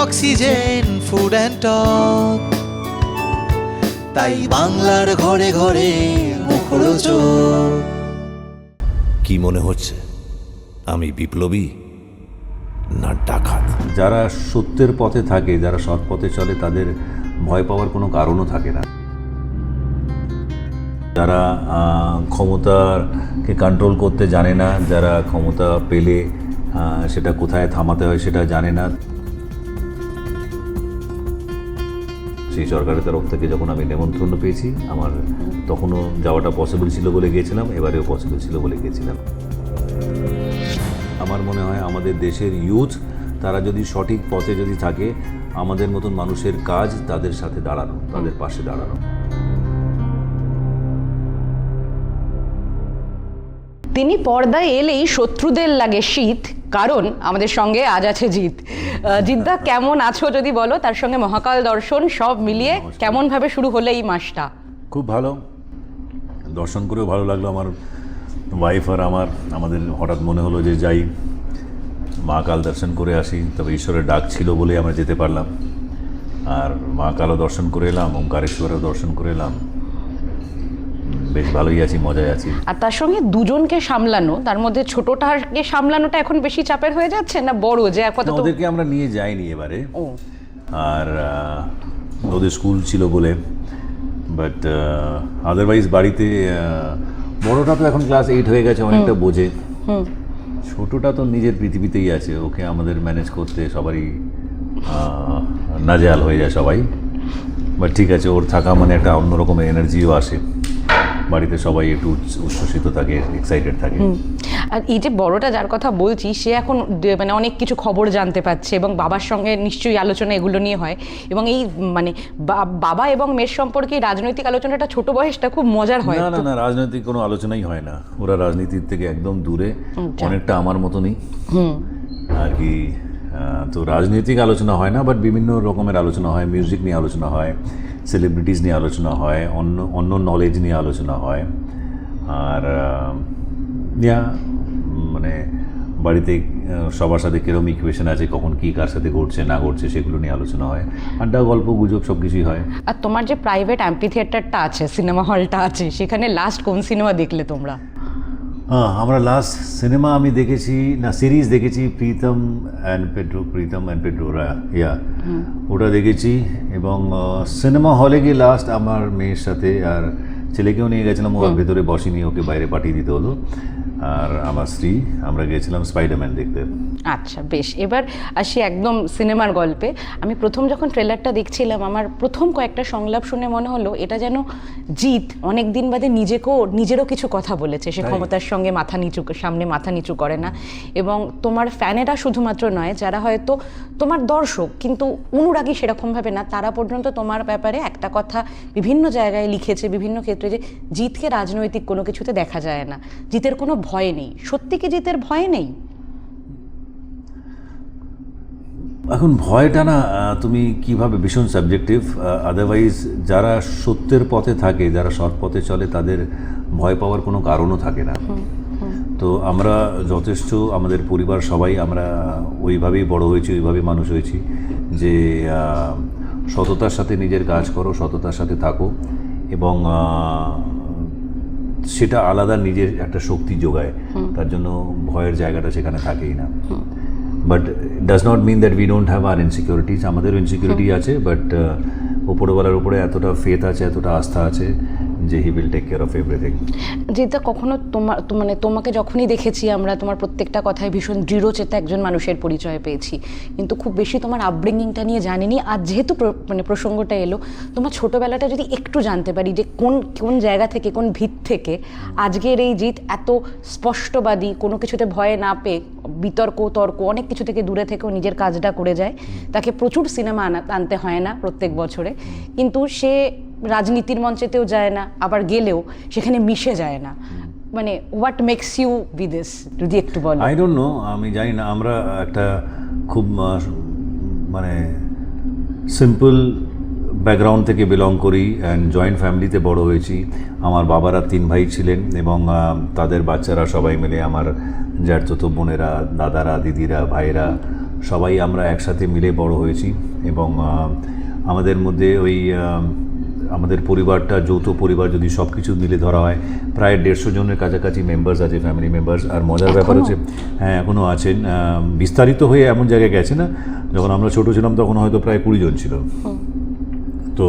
Oxygen food and talk, তাই বাংলার ঘরে ঘরে মুখরোচক। কি মনে হচ্ছে আমি বিপ্লবী না ডাকাত? যারা সত্যের পথে থাকে, যারা সৎ পথে চলে, তাদের ভয় পাওয়ার কোনো কারণও থাকে না। যারা ক্ষমতাকে কন্ট্রোল করতে জানে না, যারা ক্ষমতা পেলে সেটা কোথায় থামাতে হয় সেটা জানে না, সেই সরকারের তরফ থেকে যখন আমি নেমন্ত্রণ পেয়েছি, আমার তখনও যাওয়াটা পসিবল ছিল বলে গিয়েছিলাম, এবারেও পসিবল ছিল বলে গিয়েছিলাম। আমার মনে হয় আমাদের দেশের ইউথ, তারা যদি সঠিক পথে যদি থাকে, আমাদের মতন মানুষের কাজ তাদের সাথে দাঁড়ানো, তাদের পাশে দাঁড়ানো। তিনি পর্দায় এলেই শত্রুদের লাগে শীত, কারণ আমাদের সঙ্গে আজ আছে জিৎ। জিৎদা কেমন আছো যদি বলো, তার সঙ্গে মহাকাল দর্শন সব মিলিয়ে কেমন ভাবে শুরু হলো এই মাসটা? খুব ভালো, দর্শন করেও ভালো লাগলো। আমার ওয়াইফ আর আমাদের হঠাৎ মনে হলো যে যাই মহাকাল দর্শন করে আসি, তবে ঈশ্বরের ডাক ছিল বলে আমরা যেতে পারলাম। আর মহাকালও দর্শন করে এলাম, ওঙ্কারেশ্বরেও দর্শন করে এলাম, বেশ ভালোই আছি, মজায় আছি। আর তার সঙ্গে দুজনকে সামলানো, তার মধ্যে ছোটটাকে সামলানোটা এখন বেশি চাপের হয়ে যাচ্ছে না বড় যে আপাতত? ওদেরকে আমরা নিয়ে যাইনি এবারে, আর ওদের স্কুল ছিল বলে, বাট আদারওয়াইজ বাড়িতে বড়টা তো এখন ক্লাস 8 হয়ে গেছে, অনেকটা বোঝে। ছোটটা তো নিজের পৃথিবীতেই আছে, ওকে আমাদের ম্যানেজ করতে সবারই নাজেহাল হয়ে যায় সবাই। বাট ঠিক আছে, ওর থাকা মানে একটা অন্যরকমের এনার্জিও আসে, বাড়িতে সবাই একটু উচ্ছ্বসিত থাকে, এক্সাইটেড থাকে। আর এই যে বড়টা যার কথা বলছি, সে এখন মানে অনেক কিছু খবর জানতে পারছে এবং বাবার সঙ্গে নিশ্চয়ই আলোচনা এগুলো নিয়ে হয়, এবং এই মানে বাবা এবং মেয়ের সম্পর্কে রাজনৈতিক আলোচনাটা ছোট বয়সটা খুব মজার হয়। না না, রাজনৈতিক কোনো আলোচনাই হয় না, ওরা রাজনীতির থেকে একদম দূরে, অনেকটা আমার মতনই আর কি। তো রাজনৈতিক আলোচনা হয় না, বাট বিভিন্ন রকমের আলোচনা হয়, মিউজিক নিয়ে আলোচনা হয়, সেলিব্রিটিস নিয়ে আলোচনা হয়, অন্য নলেজ নিয়ে আলোচনা হয়। আর মানে বাড়িতে সবার সাথে কীরকম ইকুয়েশন আছে, কখন কী কার সাথে ঘটছে না ঘটছে সেগুলো নিয়ে আলোচনা হয়, আড্ডা গল্প গুজব সব কিছুই হয়। আর তোমার যে প্রাইভেট অ্যাম্পি থিয়েটারটা আছে, সিনেমা হলটা আছে, সেখানে লাস্ট কোন সিনেমা দেখলে তোমরা? আমরা লাস্ট সিনেমা আমি দেখেছি, না সিরিজ দেখেছি, প্রীতম অ্যান্ড পেড্রো, ওটা দেখেছি। এবং সিনেমা হলে গিয়ে লাস্ট আমার মেয়ের সাথে আর ছেলেকেও নিয়ে গেছিলাম, ওর ভেতরে বসিনি, ওকে বাইরে পাঠিয়ে দিতে হলো, আর আমার স্ত্রী, আমরা গিয়েছিলাম স্পাইডারম্যান দেখতে। আচ্ছা বেশ, এবার আসি একদম সিনেমার গল্পে। আমি প্রথম যখন ট্রেলারটা দেখছিলাম, আমার প্রথম কয়েকটা সংলাপ শুনে মনে হলো এটা যেন জিৎ অনেক দিন বাদে নিজেরও কিছু কথা বলেছে, সে ক্ষমতার সঙ্গে সামনে মাথা নিচু করে না। এবং তোমার ফ্যানেরা শুধুমাত্র নয়, যারা হয়তো তোমার দর্শক কিন্তু অনুরাগী সেরকমভাবে না, তারা পর্যন্ত তোমার ব্যাপারে একটা কথা বিভিন্ন জায়গায় লিখেছে, বিভিন্ন ক্ষেত্রে, যে জিৎকে রাজনৈতিক কোনো কিছুতে দেখা যায় না, জিতের কোনো ভয় নেই। সত্যি কি জিতের ভয় নেই? এখন ভয়টা না, তুমি কিভাবে, ভীষণ সাবজেক্টিভ। আদারওয়াইজ যারা সত্যের পথে থাকে, যারা সৎ পথে চলে, তাদের ভয় পাওয়ার কোনো কারণও থাকে না। তো আমরা যথেষ্ট, আমাদের পরিবার সবাই আমরা ওইভাবেই বড় হয়েছি, ওইভাবেই মানুষ হয়েছি যে সততার সাথে নিজের কাজ করো, সততার সাথে থাকো, এবং সেটা আলাদা নিজের একটা শক্তি যোগায়, তার জন্য ভয়ের জায়গাটা সেখানে থাকেই না। But does not mean that we don't have our insecurities, আমাদেরও ইনসিকিউরিটি আছে, বাট উপরওয়ালার উপরে এতটা ফেথ আছে, এতটা আস্থা আছে যে he will take care of everything. যেটা কখনো মানে তোমাকে যখনই দেখেছি আমরা, তোমার প্রত্যেকটা কথায় ভীষণ দৃঢ়চেতা একজন মানুষের পরিচয় পেয়েছি, কিন্তু খুব বেশি তোমার আপব্রিঙ্গিংটা নিয়ে জানিনি। আর যেহেতু মানে প্রসঙ্গটা এলো, তোমার ছোটোবেলাটা যদি একটু জানতে পারি, যে কোন জায়গা থেকে, কোন ভিত থেকে আজকের এই জিৎ এত স্পষ্টবাদী, কোনো কিছুতে ভয় না পেয়ে তর্ক অনেক কিছু থেকে দূরে থেকেও নিজের কাজটা করে যায়। তাকে প্রচুর সিনেমা আনতে হয় না প্রত্যেক বছরে, কিন্তু সে রাজনীতির মঞ্চেতেও যায় না, আবার গেলেও সেখানে মিশে যায় না। মানে what makes you be this, যদি একটু বলো। আই ডোন্ট নো, আমি জানি না। আমরা একটা খুব মানে সিম্পল ব্যাকগ্রাউন্ড থেকে বিলং করি, অ্যান্ড জয়েন্ট ফ্যামিলিতে বড় হয়েছি। আমার বাবারা 3 ভাই ছিলেন, এবং তাদের বাচ্চারা সবাই মিলে, আমার জ্যাঠতো বোনেরা, দাদারা, দিদিরা, ভাইরা, সবাই আমরা একসাথে মিলে বড় হয়েছি এবং আমাদের মধ্যে ওই আমাদের পরিবারটা যৌথ পরিবার যদি সব কিছু মিলে ধরা হয় প্রায় 150 জনের কাছাকাছি মেম্বার্স আছে, ফ্যামিলি মেম্বার্স। আর মজার ব্যাপার হচ্ছে হ্যাঁ এখনও আছেন, বিস্তারিত হয়ে এমন জায়গায় গেছে না, যখন আমরা ছোট ছিলাম তখন হয়তো প্রায় 20 জন ছিল। তো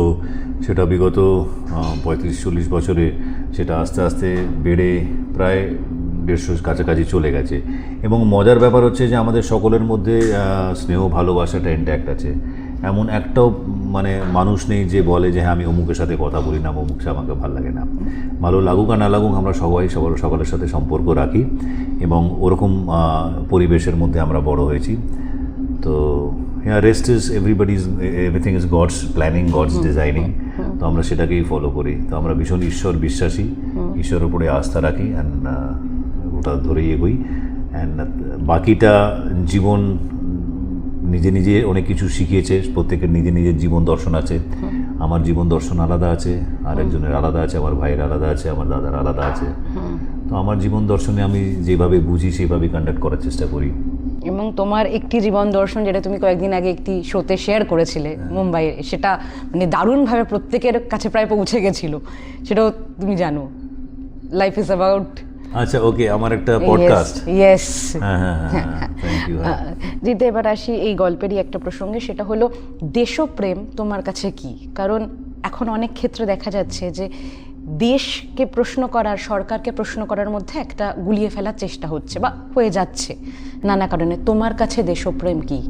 সেটা বিগত 35-40 বছরে সেটা আস্তে আস্তে বেড়ে প্রায় 150 কাছাকাছি চলে গেছে। এবং মজার ব্যাপার হচ্ছে যে আমাদের সকলের মধ্যে স্নেহ ভালোবাসাটা ইন্ট্যাক্ট আছে। এমন একটাও মানে মানুষ নেই যে বলে যে হ্যাঁ আমি অমুকের সাথে কথা বলি না, অমুক সে আমাকে ভালো লাগে না। ভালো লাগুক আর না লাগুক আমরা সবাই সকলের সাথে সম্পর্ক রাখি এবং ওরকম পরিবেশের মধ্যে আমরা বড় হয়েছি। তো rest is everything is God's planning, God's designing. তো আমরা সেটাকেই ফলো করি। তো আমরা ভীষণ ঈশ্বর বিশ্বাসী, ঈশ্বরের উপরে আস্থা রাখি অ্যান্ড ওটা ধরেই এগোই। অ্যান্ড বাকিটা জীবন নিজে নিজে অনেক কিছু শিখিয়েছে, প্রত্যেকের নিজের জীবন দর্শন আছে। আমার জীবন দর্শন আলাদা আছে, আরেকজনের আলাদা আছে, আমার ভাইয়ের আলাদা আছে, আমার দাদার আলাদা আছে। তো আমার জীবন দর্শনে আমি যেভাবে বুঝি সেভাবে কন্ডাক্ট করার চেষ্টা করি। এবং তোমার একটি জীবন দর্শন যেটা তুমি কয়েকদিন আগে একটি শোতে শেয়ার করেছিলে মুম্বাইয়ে, সেটা মানে দারুণভাবে প্রত্যেকের কাছে প্রায় পৌঁছে গেছিল, সেটাও তুমি জানো, লাইফ ইজ অ্যাবাউট। আচ্ছা ওকে, আমার একটা পডকাস্ট। ইয়েস, হ্যাঁ, থ্যাংক ইউ। জিতে এবার আসি এই গল্পেরই একটা প্রসঙ্গে, সেটা হলো দেশপ্রেম তোমার কাছে কি? কারণ এখন অনেক ক্ষেত্রে দেখা যাচ্ছে যে দেশকে প্রশ্ন করার, সরকারকে প্রশ্ন করার মধ্যে একটা গুলিয়ে ফেলার চেষ্টা হচ্ছে বা হয়ে যাচ্ছে নানা কারণে। তোমার কাছে দেশপ্রেম কি?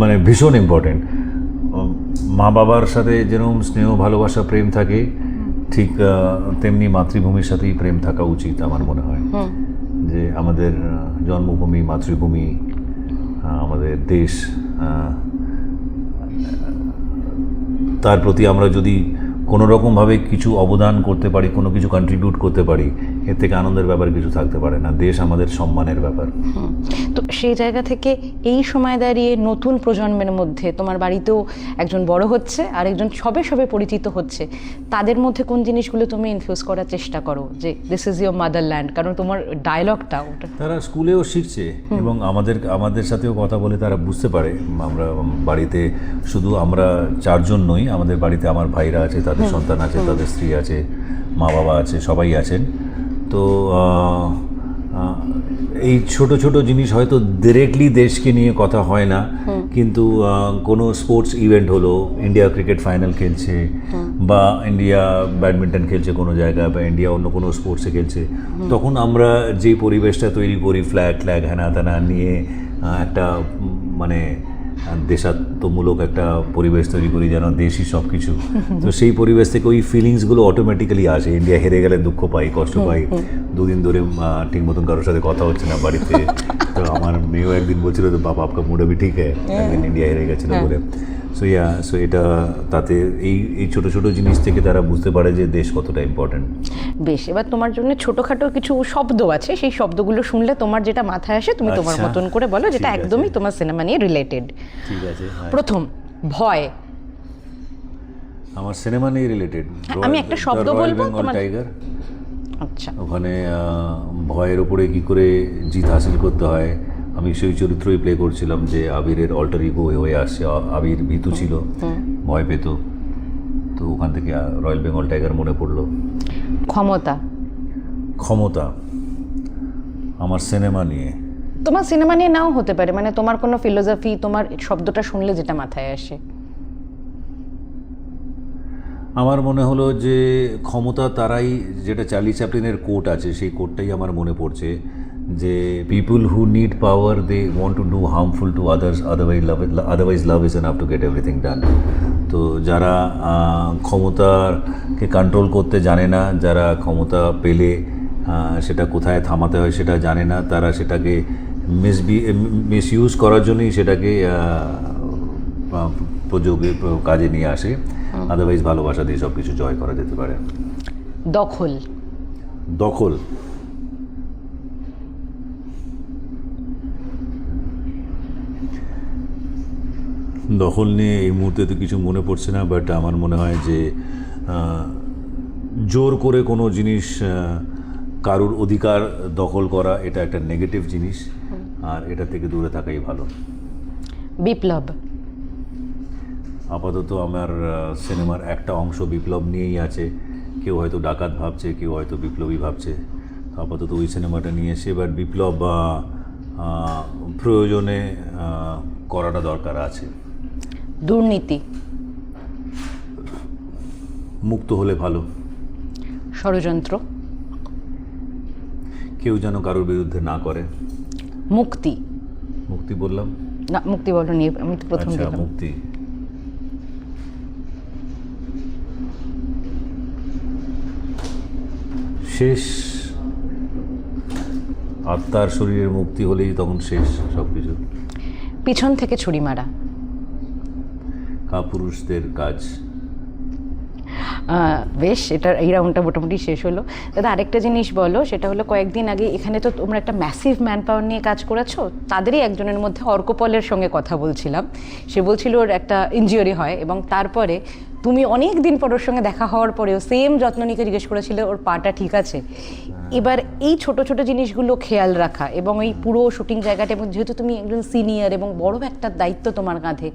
মানে ভীষণ ইম্পর্টেন্ট। মা বাবার সাথে যেরকম স্নেহ ভালোবাসা প্রেম থাকে, ঠিক তেমনি মাতৃভূমির সাথেই প্রেম থাকা উচিত আমার মনে হয়। যে আমাদের জন্মভূমি, মাতৃভূমি, আমাদের দেশ, তার প্রতি আমরা যদি কোনো রকমভাবে কিছু অবদান করতে পারি, কোনো কিছু কন্ট্রিবিউট করতে পারি, এর থেকে আনন্দের ব্যাপার কিছু থাকতে পারে না। দেশ আমাদের সম্মানের ব্যাপার। তো সেই জায়গা থেকে এই সময় দাঁড়িয়ে নতুন প্রজন্মের মধ্যে তোমার বাড়িতেও একজন বড় হচ্ছে আর একজন সবে পরিচিত হচ্ছে, তাদের মধ্যে কোন জিনিসগুলো তুমি ইনফিউজ করার চেষ্টা করো যে দিস ইজ ইয়োর মাদারল্যান্ড? কারণ তোমার ডায়লগটা ওটা তারা স্কুলেও শিখছে এবং আমাদের সাথেও কথা বলে তারা বুঝতে পারে। আমরা বাড়িতে শুধু আমরা 4 জন নই, আমাদের বাড়িতে আমার ভাইরা আছে, তাদের সন্তান আছে, তাদের স্ত্রী আছে, মা বাবা আছে, সবাই আছেন। তো এই ছোট ছোট জিনিস হয়তো ডিরেক্টলি দেশকে নিয়ে কথা হয় না, কিন্তু কোনো স্পোর্টস ইভেন্ট হলো, ইন্ডিয়া ক্রিকেট ফাইনাল খেলছে বা ইন্ডিয়া ব্যাডমিন্টন খেলছে কোনো জায়গায়, বা ইন্ডিয়া অন্য কোনো স্পোর্টসে খেলছে, তখন আমরা যে পরিবেশটা তৈরি করি, ফ্ল্যাগ হ্যানা ত্যানা নিয়ে একটা মানে দেশাত্মমূলক একটা পরিবেশ তৈরি করি, যেন দেশই সব কিছু। তো সেই পরিবেশ থেকে ওই ফিলিংসগুলো অটোমেটিক্যালি আসে। ইন্ডিয়া হেরে গেলে দুঃখ পাই, কষ্ট পাই, 2 দিন ধরে ঠিক মতন কারোর সাথে কথা হচ্ছে না বাড়িতে। তো আমার মেয়েও একদিন বলছিল তো বাবা আপকা মুড আভি ঠিক একদিন ইন্ডিয়া হেরে গেছিল বলে। সো এটা তাতে এই ছোটো ছোটো জিনিস থেকে তারা বুঝতে পারে যে দেশ কতটা ইম্পর্ট্যান্ট। বেশ, এবার তোমার জন্য ছোটোখাটো কিছু শব্দ আছে, সেই শব্দগুলো শুনলে তোমার যেটা মাথায় আসে তুমি তোমার মতন করে বলো, যেটা একদমই তোমার সিনেমা নিয়ে রিলেটেড। ঠিক আছে। প্রথম, ভয়। আমার সিনেমা নিয়ে রিলেটেড। আমি একটা শব্দ বলবো তোমার। টাইগার। আচ্ছা, ওখানে ভয়ের উপরে কি করে জিত হাসিল করতে হয়, আমি সেই চরিত্রই প্লে করছিলাম যে আবিরের অল্টার ইগো হয়ে আসছে। আবির ভীতু ছিল, ভয় পেত, তো ওখান থেকে রয়্যাল বেঙ্গল টাইগার মনে পড়লো। ক্ষমতা আমার সিনেমা নিয়ে। তোমার সিনেমা নিয়ে নাও হতে পারে, মানে তোমার কোনো ফিলোসফি, তোমার শব্দটা শুনলে যেটা মাথায় আসে। আমার মনে হলো যে ক্ষমতা তারাই, যেটা চার্লি চ্যাপলিনের কোট আছে, সেই কোটটাই আমার মনে পড়ছে যে people who need power they want to do harmful to others, otherwise love is enough to get everything done. তো যারা ক্ষমতাকে কন্ট্রোল করতে জানে না, যারা ক্ষমতা পেলে সেটা কোথায় থামাতে হয় সেটা জানে না, তারা সেটাকে মিসইউজ করার জন্যই সেটাকে কাজে নিয়ে আসে। আদারওয়াইজ ভালোবাসা দিয়ে সব কিছু জয় করা যেতে পারে। দখল নিয়ে এই মুহূর্তে তো কিছু মনে পড়ছে না, বাট আমার মনে হয় যে জোর করে কোনো জিনিস কারুর অধিকার দখল করা, এটা একটা নেগেটিভ জিনিস। আর এটা থেকে দূরে থাকাই ভালো। বিপ্লব। আপাতত আমার সিনেমার একটা অংশ বিপ্লব নিয়েই আছে। কেউ হয়তো ডাকাত ভাবছে, কেউ হয়তো বিপ্লবী ভাবছে। আপাতত ওই সিনেমাটা নিয়ে এসে এবার বিপ্লব প্রয়োজনে করাটা দরকার আছে। দুর্নীতি। মুক্ত হলে ভালো। ষড়যন্ত্র। কেউ যেন কারোর বিরুদ্ধে না করে। মুক্তি। মুক্তি বললাম না, মুক্তি বলনি, আমি তো প্রথম আচ্ছা, দিলাম। মুক্তি। শেষ। আত্মার শরীরের মুক্তি হলেই তখন শেষ সব কিছু। পিছন থেকে ছুরি মারা। কাপুরুষদের কাজ। বেশ, এই রাউন্ডটা মোটামুটি শেষ হলো। দাদা আরেকটা জিনিস বলো, সেটা হলো কয়েকদিন আগে এখানে তো তোমরা একটা ম্যাসিভ ম্যান পাওয়ার নিয়ে কাজ করেছো, তাদেরই একজনের মধ্যে অর্কপলের সঙ্গে কথা বলছিলাম। সে বলছিল ওর একটা ইনজিওরি হয় এবং তারপরে তুমি অনেক দিন পর ওর সঙ্গে দেখা হওয়ার পরেও সেম যত্ননীকে জিজ্ঞেস করেছিলে ওর পাটা ঠিক আছে। এবার এই ছোট ছোট জিনিসগুলো খেয়াল রাখা এবং এই পুরো শুটিং জায়গাটা, এবং যেহেতু তুমি একজন সিনিয়র এবং বড় একটা দায়িত্ব তোমার কাঁধে,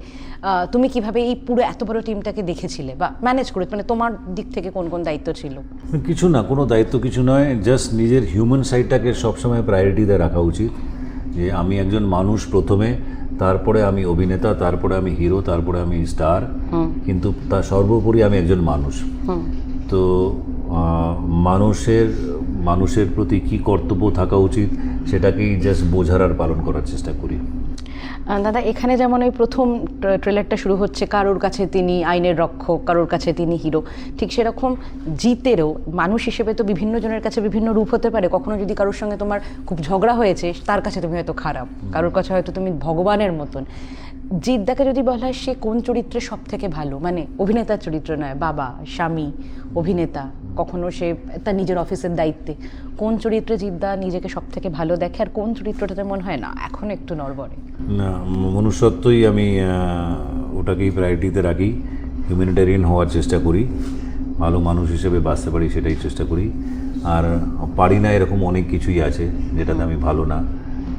তুমি কিভাবে এই পুরো এত বড় টিমটাকে দেখেছিলে বা ম্যানেজ করে, মানে তোমার দিক থেকে কোন কোন দায়িত্ব ছিল? কিছু না, কোনো দায়িত্ব কিছু নয়, জাস্ট নিজের হিউম্যান সাইডটাকে সবসময় প্রায়োরিটিতে রাখা উচিত। যে আমি একজন মানুষ প্রথমে, তারপরে আমি অভিনেতা, তারপরে আমি হিরো, তারপরে আমি স্টার, কিন্তু তার সর্বোপরি আমি একজন মানুষ। তো মানুষের প্রতি কি কর্তব্য থাকা উচিত সেটাকেই জাস্ট বোঝার আর পালন করার চেষ্টা করি। দাদা এখানে যেমন ওই প্রথম ট্রেলারটা শুরু হচ্ছে, কারোর কাছে তিনি আইনের রক্ষক, কারোর কাছে তিনি হিরো, ঠিক সেরকম জিতেরও মানুষ হিসেবে তো বিভিন্ন জনের কাছে বিভিন্ন রূপ হতে পারে। কখনো যদি কারোর সঙ্গে তোমার খুব ঝগড়া হয়েছে, তার কাছে তুমি হয়তো খারাপ, কারোর কাছে হয়তো তুমি ভগবানের মতন। জিদ্দাকে যদি বলা হয় সে কোন চরিত্রে সব থেকে ভালো, মানে অভিনেতার চরিত্র নয়, বাবা, স্বামী, অভিনেতা, কখনো সে তার নিজের অফিসের দায়িত্বে, কোন চরিত্রে জিদ্দা নিজেকে সব থেকে ভালো দেখে আর কোন চরিত্রটাতে মনে হয় না এখন একটু নড়বড়ে? না, মনুষ্যত্বই আমি ওটাকেই প্রায়োরিটিতে রাখি। হিউম্যানিটেরিয়ান হওয়ার চেষ্টা করি, ভালো মানুষ হিসেবে বাঁচতে পারি সেটাই চেষ্টা করি। আর পারি না এরকম অনেক কিছুই আছে যেটাতে আমি ভালো না,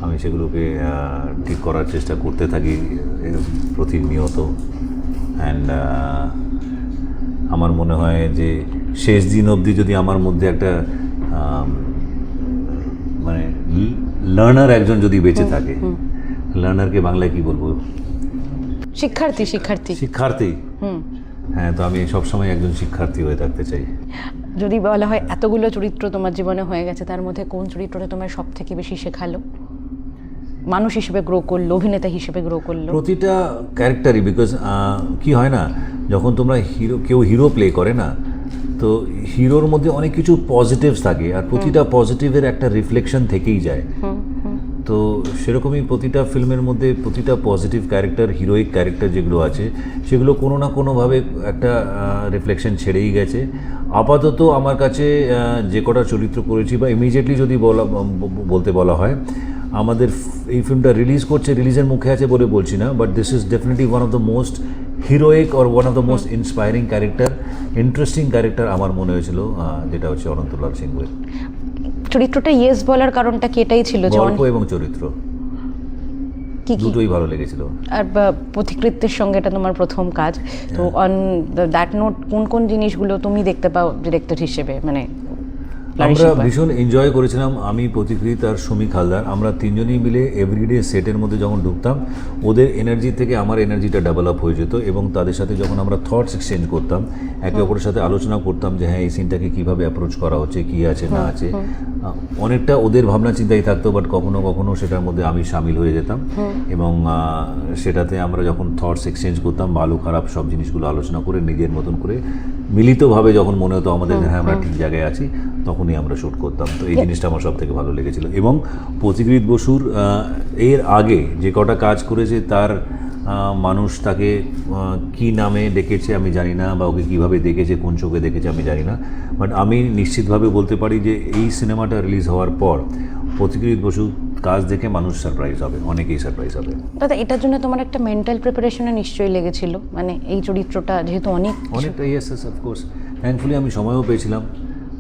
আমি সেগুলোকে ঠিক করার চেষ্টা করতে থাকি প্রতিনিয়ত। অ্যান্ড আমার মনে হয় যে শেষ দিন অবধি যদি আমার মধ্যে একটা মানে লার্নার একজন যদি বেঁচে থাকে, লার্নারকে বাংলায় কি বলবো? শিক্ষার্থী। হ্যাঁ, তো আমি সবসময় একজন শিক্ষার্থী হয়ে থাকতে চাই। যদি বলা হয় এতগুলো চরিত্র তোমার জীবনে হয়ে গেছে, তার মধ্যে কোন চরিত্রটা তোমার সব থেকে বেশি শেখালো, মানুষ হিসেবে গ্রো করলো, অভিনেতা হিসেবে গ্রো করলো? প্রতিটা ক্যারেক্টারই, বিকজ কি হয় না, যখন তোমরা কেউ হিরো প্লে করে না, তো হিরোর মধ্যে অনেক কিছু পজিটিভস থাকে আর প্রতিটা পজিটিভের একটা রিফ্লেকশন থেকেই যায়। তো সেরকমই প্রতিটা ফিল্মের মধ্যে প্রতিটা পজিটিভ ক্যারেক্টার, হিরোইক ক্যারেক্টার যেগুলো আছে সেগুলো কোনো না কোনোভাবে একটা রিফ্লেকশন ছেড়েই গেছে। আপাতত আমার কাছে যে কটা চরিত্র করেছি, বা ইমিডিয়েটলি যদি বলতে বলা হয়, আমাদের এই ফিল্মটা রিলিজ করছে, রিলিজের মুখে আছে বলে বলছি না, but this is definitely one of the most heroic or one of the most inspiring character, interesting character আমার মনে হয়েছিল, যেটা হচ্ছে অনন্তলাল সিংহের। চরিত্রটা ইয়েস বলার কারণটা কি এটাই ছিল? গল্প এবং চরিত্র দুটোই ভালো লেগেছিল। আর পথিকৃত্যের সঙ্গে এটা তোমার প্রথম কাজ, তো অন দ্যাট নোট কোন কোন জিনিসগুলো তুমি দেখতে পাও ডিরেক্টর হিসেবে, মানে আমরা ভীষণ এনজয় করেছিলাম, আমি পথিকৃৎ আর সমীক হালদার, আমরা তিনজনই মিলে এভরিডে সেটের মধ্যে যখন ঢুকতাম, ওদের এনার্জি থেকে আমার এনার্জিটা ডেভেলপ হয়ে যেত এবং তাদের সাথে যখন আমরা থটস এক্সচেঞ্জ করতাম, একে অপরের সাথে আলোচনা করতাম যে হ্যাঁ এই সিনটাকে কীভাবে অ্যাপ্রোচ করা হচ্ছে, কী আছে না আছে, অনেকটা ওদের ভাবনা চিন্তাই থাকতো, বাট কখনো কখনো সেটার মধ্যে আমি সামিল হয়ে যেতাম এবং সেটাতে আমরা যখন থটস এক্সচেঞ্জ করতাম, ভালো খারাপ সব জিনিসগুলো আলোচনা করে নিজের মতন করে মিলিতভাবে যখন মনে হতো আমাদের হ্যাঁ আমরা ঠিক জায়গায় আছি, তখনই আমরা শ্যুট করতাম। তো এই জিনিসটা আমার সব থেকে ভালো লেগেছিল। এবং পথিকৃৎ বসুর এর আগে যে কটা কাজ করেছে তার মানুষ তাকে কি নামে ডেকেছে আমি জানি না, বা ওকে কীভাবে দেখেছে, কোন চোখে দেখেছে আমি জানি না, বাট আমি নিশ্চিতভাবে বলতে পারি যে এই সিনেমাটা রিলিজ হওয়ার পর পথিকৃৎ বসু কাজ দেখে মানুষ সারপ্রাইজ হবে, অনেকেই সারপ্রাইজ হবে। দাদা এটার জন্য তোমার একটা মেন্টাল প্রিপারেশনে নিশ্চয়ই লেগেছিল, মানে এই চরিত্রটা যেহেতু অনেকটা, ইয়েস অফকোর্স, থ্যাঙ্কফুলি আমি সময়ও পেয়েছিলাম,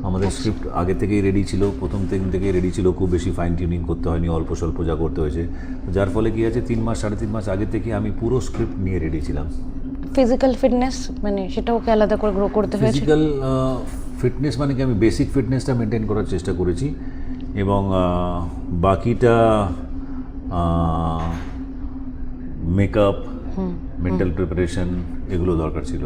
আমাদের স্ক্রিপ্ট আগে থেকেই রেডি ছিল, প্রথম দিন থেকেই রেডি ছিল, খুব বেশি ফাইন টিউনিং করতে হয়নি, অল্প স্বল্প যা করতে হয়েছে, যার ফলে কী আছে 3 মাস 3.5 মাস আগে থেকে আমি পুরো স্ক্রিপ্ট নিয়ে রেডি ছিলাম। ফিজিক্যাল ফিটনেস মানে সেটাওকে আলাদা করে গ্রো করতে হয়েছে? ফিজিক্যাল ফিটনেস মানে কি আমি বেসিক ফিটনেসটা মেনটেন করার চেষ্টা করেছি, এবং বাকিটা মেকআপ, মেন্টাল প্রিপারেশন এগুলো দরকার ছিল।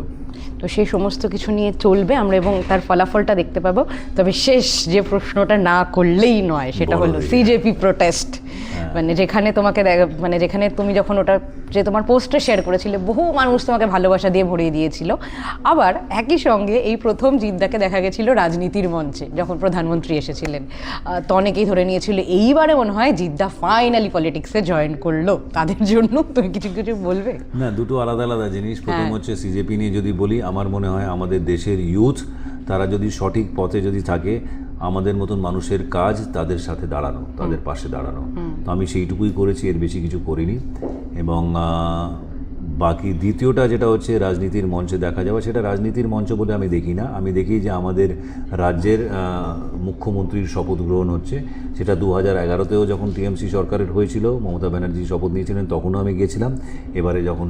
তো সেই সমস্ত কিছু নিয়ে চলবে আমরা এবং তার ফলাফলটা দেখতে পাবো। তবে শেষ যে প্রশ্নটা না করলেই নয় সেটা হলো সিজেপি প্রোটেস্ট, মানে যেখানে তোমাকে মানে যেখানে তুমি যখন ওটা যে তোমার পোস্টে শেয়ার করেছিলে বহু মানুষ তোমাকে ভালোবাসা দিয়ে ভরিয়ে দিয়েছিল, আবার একই সঙ্গে এই প্রথম জিদ্দাকে দেখা গেছিল রাজনীতির মঞ্চে যখন প্রধানমন্ত্রী এসেছিলেন। তো অনেকেই ধরে নিয়েছিল এইবারে মনে হয় জিদ্দা ফাইনালি পলিটিক্সে জয়েন করলো, তাদের জন্য তুমি কিছু কিছু বলবে? না, দুটো আলাদা আলাদা জিনিস। প্রথম হচ্ছে সিজেপি নিয়ে যদি বলি, আমার মনে হয় আমাদের দেশের ইউথ তারা যদি সঠিক পথে যদি থাকে, আমাদের মতন মানুষের কাজ তাদের সাথে দাঁড়ানো, তাদের পাশে দাঁড়ানো। তো আমি সেইটুকুই করেছি, এর বেশি কিছু করিনি। এবং বাকি দ্বিতীয়টা যেটা হচ্ছে রাজনীতির মঞ্চে দেখা যাওয়া, সেটা রাজনীতির মঞ্চ বলে আমি দেখি না। আমি দেখি যে আমাদের রাজ্যের মুখ্যমন্ত্রীর শপথ গ্রহণ হচ্ছে, সেটা 2011তেও যখন টিএমসি সরকারের হয়েছিল, মমতা ব্যানার্জি শপথ নিয়েছিলেন, তখনও আমি গিয়েছিলাম। এবারে যখন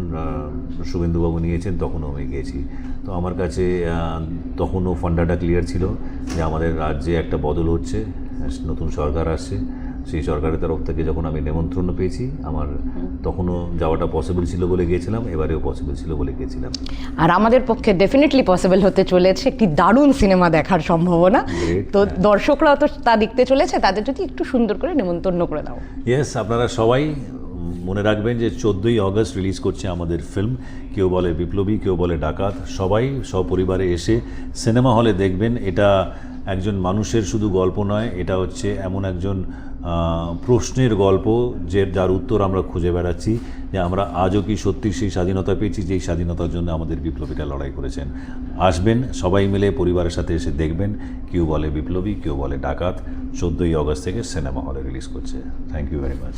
শুভেন্দুবাবু নিয়েছেন তখনও আমি গিয়েছি। তো আমার কাছে তখনও ফান্ডাটা ক্লিয়ার ছিল যে আমাদের রাজ্যে একটা বদল হচ্ছে, নতুন সরকার আসছে। সেই সরকারের তরফ থেকে যখন আমি নেমন্ত্রণ পেয়েছি, আমার তখনও যাওয়াটা পসিবল ছিল বলে গিয়েছিলাম, এবারেও পসিবল ছিল বলে গিয়েছিলাম। আর আমাদের পক্ষে ডেফিনেটলি পসিবল হতে চলেছে একটি দারুণ সিনেমা দেখার সম্ভাবনা। তো দর্শকরাও তো তা দেখতে চলেছে, তাদের যদি একটু সুন্দর করে নেমন্তন্ন করে দাও। ইয়েস, আপনারা সবাই মনে রাখবেন যে 14ই অগস্ট রিলিজ করছে আমাদের ফিল্ম। কেউ বলে বিপ্লবী, কেউ বলে ডাকাত। সবাই সপরিবারে এসে সিনেমা হলে দেখবেন। এটা একজন মানুষের শুধু গল্প নয়, এটা হচ্ছে এমন একজন প্রশ্নের গল্প যার উত্তর আমরা খুঁজে বেড়াচ্ছি, যে আমরা আজও কি সত্যি সেই স্বাধীনতা পেয়েছি যেই স্বাধীনতার জন্য আমাদের বিপ্লবীরা লড়াই করেছেন। আসবেন সবাই মিলে পরিবারের সাথে এসে দেখবেন। কেউ বলে বিপ্লবী, কেউ বলে ডাকাত। 14ই অগস্ট থেকে সিনেমা হলে রিলিজ করছে। Thank you very much.